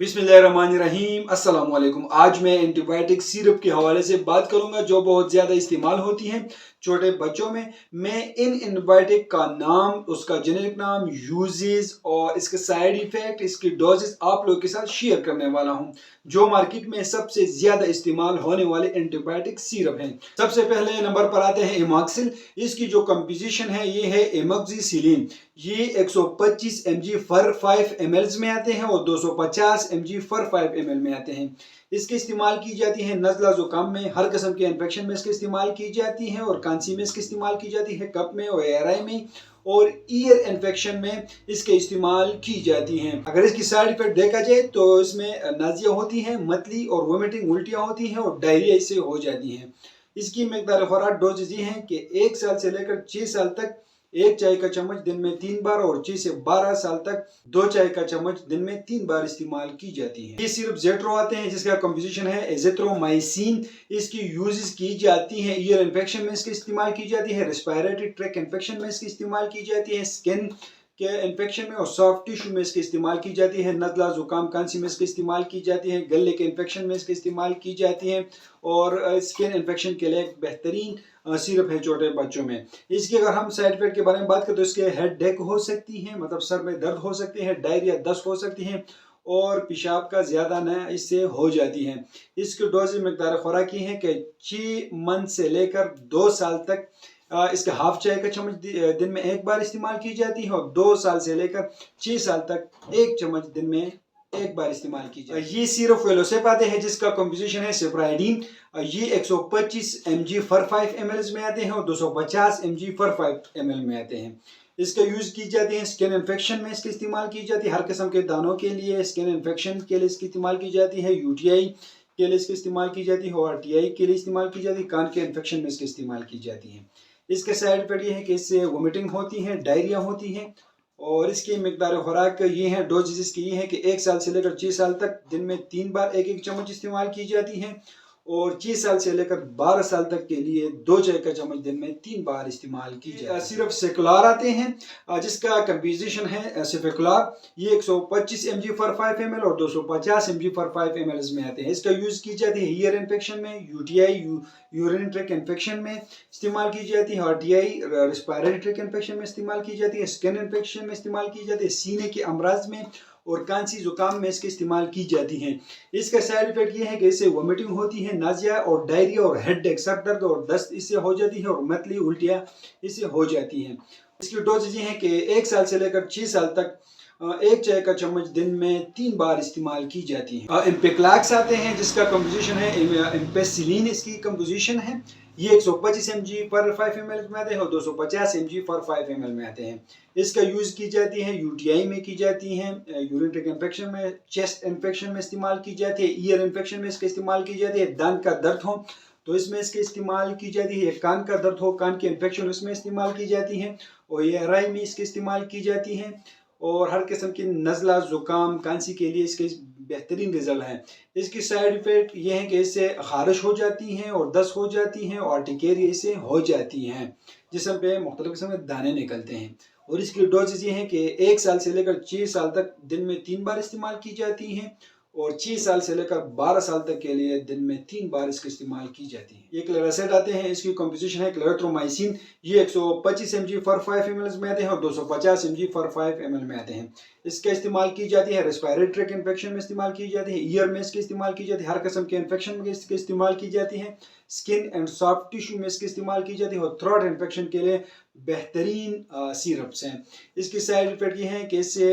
बिस्मिल्लाहिर्रहमानिर्रहीम अस्सलाम वालेकुम। आज मैं एंटीबायोटिक सिरप के हवाले से बात करूंगा जो बहुत ज़्यादा इस्तेमाल होती हैं छोटे बच्चों में। मैं इन एंटीबायोटिक का नाम, उसका जेनेरिक नाम, यूजेस और इसके साइड इफ़ेक्ट, इसकी डोजेस आप लोगों के साथ शेयर करने वाला हूं, जो मार्केट में सबसे ज़्यादा इस्तेमाल होने वाले एंटीबायोटिक सिरप हैं। सबसे पहले नंबर पर आते हैं एमॉक्सिल। इसकी जो कंपोजिशन है ये है एमोक्सिसिलिन। ये 125 mg फर 5 ml में आते हैं और 250 mg फर 5 ml में आते हैं। इसकी इस्तेमाल की जाती है नज़ला ज़ुकाम में, हर किस्म के इन्फेक्शन में इसकी इस्तेमाल की जाती है, और खांसी में इसकी इस्तेमाल की जाती है, कफ में और एआरआई में और ईयर इन्फेक्शन में इसके इस्तेमाल की जाती हैं। अगर इसकी साइड इफेक्ट देखा जाए तो इसमें नाजिया होती है, मतली और वोमिटिंग उल्टियाँ होती हैं और डायरिया इससे हो जाती हैं। इसकी मकदार खुराक डोजेज ये हैं कि 1 साल से लेकर 6 साल तक 1 चाय का चम्मच दिन में 3 बार और 6 से 12 साल तक 2 चाय का चम्मच दिन में 3 बार इस्तेमाल की जाती है। ये सिर्फ जेट्रो आते हैं जिसका कंपोजिशन है एजिथ्रोमाइसिन। इसकी यूजेस की जाती है ईयर इन्फेक्शन में इसकी इस्तेमाल की जाती है, रेस्पिरेटरी ट्रैक इन्फेक्शन में इसकी इस्तेमाल की जाती है, स्किन के इन्फेक्शन में और सॉफ्ट टिश्यू में इसकी इस्तेमाल की जाती है, नज़ला ज़ुकाम खांसी में इसकी इस्तेमाल की जाती है, गले के इन्फेक्शन में इसकी इस्तेमाल की जाती है और स्किन इन्फेक्शन के लिए एक बेहतरीन सिरप है छोटे बच्चों में। इसकी अगर हम साइड इफेक्ट के बारे में बात करें तो इसके हेड डेक हो सकती है, मतलब सर में दर्द हो सकती है, डायरिया, दस्त हो सकती है और पेशाब का ज़्यादा न इससे हो जाती है। इसकी डोज मकदार खुराक की है कि 6 मंथ से लेकर 2 साल तक इसका हाफ चाय का चम्मच दिन में 1 बार इस्तेमाल की जाती है और 2 साल से लेकर 6 साल तक 1 चम्मच दिन में 1 बार इस्तेमाल की जाती है। ये सिरप फेलोसिप आते हैं जिसका कंपोजिशन है सिप्राइडीन। ये 125 mg फर 5 ml में आते हैं और 250 mg फर 5 ml में आते हैं। इसका यूज की जाती है स्किन इन्फेक्शन में इसकी इस्तेमाल की जाती है, हर किस्म के दानों के लिए, स्किन इन्फेक्शन के लिए इसकी इस्तेमाल की जाती है, यूटीआई के लिए इसकी इस्तेमाल की जाती है और टीआई के लिए इस्तेमाल की जाती है, कान के इन्फेक्शन में इसकी इस्तेमाल की जाती है। इसके साइड इफेक्ट ये है कि इससे वोमिटिंग होती है, डायरिया होती है और इसकी मकदार खुराक ये है, डोजेज इसकी ये है कि 1 साल से लेकर 6 साल तक दिन में 3 बार 1-1 चम्मच इस्तेमाल की जाती है और 6 साल से लेकर 12 साल तक के लिए 2 चाय का चम्मच दिन में 3 बार इस्तेमाल की जाए। सिर्फ सेकुलर आते हैं जिसका कंपोजिशन है सेफेकुलर। ये 125 mg फॉर 5 ml और 250 mg फॉर 5 ml में आते हैं। इसका यूज की जाती है ईयर इन्फेक्शन में, यूटीआई यूरिन ट्रैक इन्फेक्शन में इस्तेमाल की जाती है, आरटीआई रेस्पिरेटरी ट्रैक इन्फेक्शन में इस्तेमाल की जाती है, स्किन इन्फेक्शन में इस्तेमाल की जाती है, सीने के अमराज में और खांसी जुकाम में इसके इस्तेमाल की जाती हैं। इसका साइड इफेक्ट ये है कि इससे वोमिटिंग होती है, नाजिया और डायरिया और हेड डेक, सर दर्द और दस्त इससे हो जाती है और मतली उल्टियाँ इससे हो जाती हैं। इसकी डोजेज ये है कि 1 साल से लेकर 6 साल तक 1 चाय का चम्मच दिन में 3 बार इस्तेमाल की जाती है। इम्पेक्लाक्स आते हैं जिसका कंपोजिशन है इम्पेसिलिन इसकी कंपोजिशन है। ये 125 mg पर 5 ml में आते हैं और 250 mg पर 5 ml में आते हैं। इसका यूज़ की जाती है यूटीआई में की जाती है, यूरिन ट्रैक इन्फेक्शन में, चेस्ट इन्फेक्शन में इस्तेमाल की जाती है, ईयर इन्फेक्शन में इसका इस्तेमाल की जाती है, दांत का दर्द हो तो इसमें इसके इस्तेमाल की जाती है, कान का दर्द हो, कान के इन्फेक्शन उसमें इस्तेमाल की जाती है और एआरआई में इसके इस्तेमाल की जाती है और हर किस्म की नज़ला ज़ुकाम खांसी के लिए इसके बेहतरीन रिजल्ट हैं। इसकी साइड इफ़ेक्ट ये है कि इससे खारिश हो जाती हैं और दस्त हो जाती हैं और टिकेरिया इससे हो जाती हैं, जिस्म पे मुख्तलिफ किस्म के दाने निकलते हैं। और इसकी डोजेज ये हैं कि 1 साल से लेकर 6 साल तक दिन में 3 बार इस्तेमाल की जाती हैं और 6 साल से लेकर 12 साल तक के लिए दिन में 3 बार इसका इस्तेमाल की जाती है। ये क्लेरासेट आते हैं, इसकी कंपोजिशन है क्लेरेट्रोमाइसिन। ये 125 mg फॉर 5 ml में आते हैं और 250 mg फॉर 5 ml में आते हैं। इसका इस्तेमाल की जाती है, रेस्पिरेटरी ट्रैक इन्फेक्शन में इस्तेमाल की जाती है, ईयर में इसकी इस्तेमाल की जाती है, हर किस्म के इन्फेक्शन में इसकी इस्तेमाल की जाती है, स्किन एंड सॉफ्ट टिश्यू में इसकी इस्तेमाल की जाती है और थ्रोट इन्फेक्शन के लिए बेहतरीन सिरप्स हैं। इसकी साइड इफेक्ट ये है कि इससे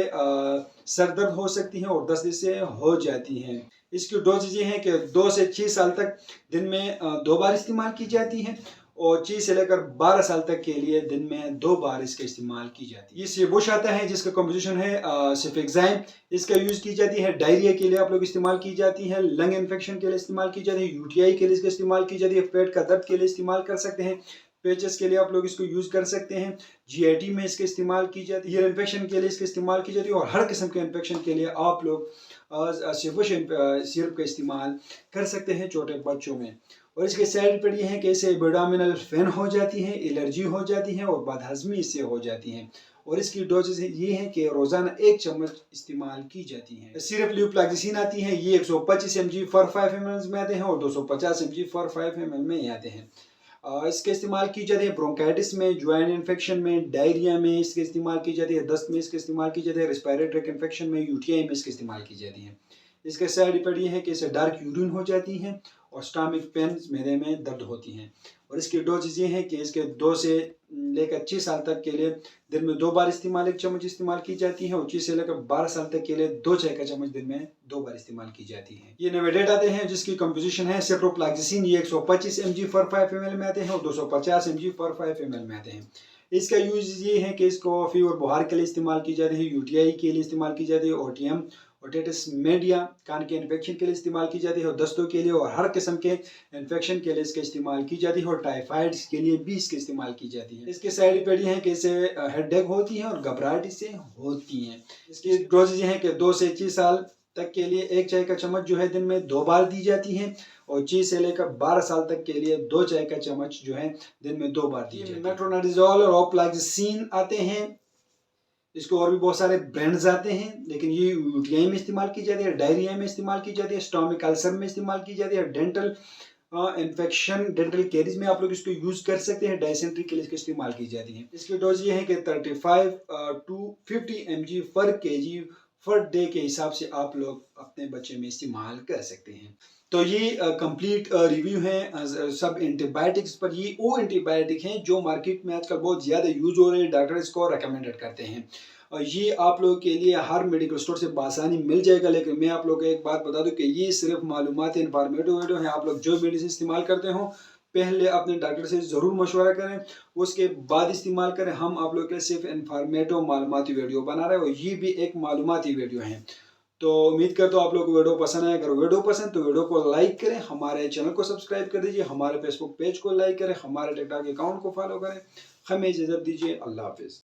सर दर्द हो सकती है और दस्त इससे हो जाती हैं। इसकी डोजेज ये है कि 2 से 6 साल तक दिन में 2 बार इस्तेमाल की जाती है और 6 से लेकर 12 साल तक के लिए दिन में 2 बार इसका इस्तेमाल की जाती है। ये सेबुश आता है जिसका कंपोजिशन है सिफेक्साइम। इसका यूज़ की जाती है डायरिया के लिए आप लोग इस्तेमाल की जाती है, लंग इन्फेक्शन के लिए इस्तेमाल की जाती है, यूटीआई के लिए इसका इस्तेमाल की जाती है, पेट का दर्द के लिए इस्तेमाल कर सकते हैं, पेचेस के लिए आप लोग इसको यूज़ कर सकते हैं, जीआईटी में इसका इस्तेमाल की जाती है, ईयर इन्फेक्शन के लिए इसका इस्तेमाल की जाती है और हर किस्म के इन्फेक्शन के लिए आप लोग सेबुश सिरप का इस्तेमाल कर सकते हैं छोटे बच्चों में। और इसके साइड इफेक्ट ये हैं कि इससे एब्डोमिनल पेन हो जाती है, एलर्जी हो जाती है और बदहज़मी इससे हो जाती है और इसकी डोजेज ये है कि रोजाना 1 चम्मच इस्तेमाल की जाती है। सिरप ल्यूफ्लॉक्सिसिन आती है, ये 125 mg फॉर 5 ml में आते हैं और 250 mg फॉर 5 ml में आते हैं। इसके इस्तेमाल की जाती है ब्रोंकाइटिस में, ज्वाइन इन्फेक्शन में, डायरिया में इसके इस्तेमाल की जाती है, दस्त में इसके इस्तेमाल की जाती है, रेस्पिरेटरी इन्फेक्शन में, यूटीआई में इसके इस्तेमाल की जाती है। इसके साइड इफेक्ट ये है कि इससे डार्क यूरिन हो जाती है और स्टमक पेन, मैदे में दर्द होती हैं। और इसकी डोजेज ये है कि इसके 2 से लेकर 6 साल तक के लिए दिन में 2 बार इस्तेमाल 1 चम्मच इस्तेमाल की जाती है और 6 से लेकर 12 साल तक के लिए 2 चाय का चम्मच दिन में 2 बार इस्तेमाल की जाती है। ये नवे डेट आते हैं जिसकी कंपोजिशन है सिप्रोफ्लॉक्सिसिन, ये 125 mg फॉर 5 ml में आते हैं और 250 mg फॉर 5 ml में आते हैं। इसका यूज ये है कि इसको फीवर बुखार के लिए इस्तेमाल की जाती है, यूटीआई के लिए इस्तेमाल की जाती है, ओटीएम ओटिटिस मीडिया कान के इन्फेक्शन के लिए इस्तेमाल की जाती है और दस्तों के लिए और हर किस्म के इन्फेक्शन के लिए इसका इस्तेमाल की जाती है और टाइफाइड के लिए भी इसका इस्तेमाल की जाती है। इसके साइड इफेक्ट ये हैं कि इससे हेडेक होती है और घबराहट इससे होती है। इसकी डोजेज ये हैं कि 2 से 6 साल तक के लिए 1 चाय का चम्मच जो है दिन में 2 बार दी जाती है और 6 से लेकर 12 साल तक के लिए 2 चाय का चम्मच जो है दिन में 2 बार दी जाती है। मेट्रोनिडाजोल और ऑफ्लॉक्सिसिन आते हैं, इसको और भी बहुत सारे ब्रांड्स आते हैं, लेकिन ये यूटीआई में इस्तेमाल की जाती है, डायरिया में इस्तेमाल की जाती है, स्टोमिक अल्सर में इस्तेमाल की जाती है, डेंटल इन्फेक्शन, डेंटल कैरीज में आप लोग इसको यूज कर सकते हैं, डायसेंट्री के लिए इसका इस्तेमाल की जाती है। इसकी डोज ये है कि 35 to 50 mg पर केजी पर डे के हिसाब से आप लोग अपने बच्चे में इस्तेमाल कर सकते हैं। तो ये कंप्लीट रिव्यू है सब एंटीबायोटिक्स पर। ये वो एंटीबायोटिक हैं जो मार्केट में आजकल बहुत ज़्यादा यूज हो रहे हैं, डॉक्टर इसको रेकमेंडेड करते हैं और ये आप लोगों के लिए हर मेडिकल स्टोर से बआसानी मिल जाएगा। लेकिन मैं आप लोगों को एक बात बता दूं कि ये सिर्फ मालूमात इन्फॉर्मेटिव वीडियो है। आप लोग जो मेडिसिन इस्तेमाल करते हो पहले अपने डॉक्टर से ज़रूर मशवरा करें, उसके बाद इस्तेमाल करें। हम आप लोग के सिर्फ इन्फॉर्मेटिव मालूमाती वीडियो बना रहे हैं और ये भी एक मालूमाती वीडियो है। तो उम्मीद करता हूँ आप लोग को वीडियो पसंद आए। अगर वीडियो पसंद तो वीडियो को लाइक करें, हमारे चैनल को सब्सक्राइब कर दीजिए, हमारे फेसबुक पेज को लाइक करें, हमारे टिकटॉक अकाउंट को फॉलो करें। हमें इजाज़त दीजिए, अल्लाह हाफिज़।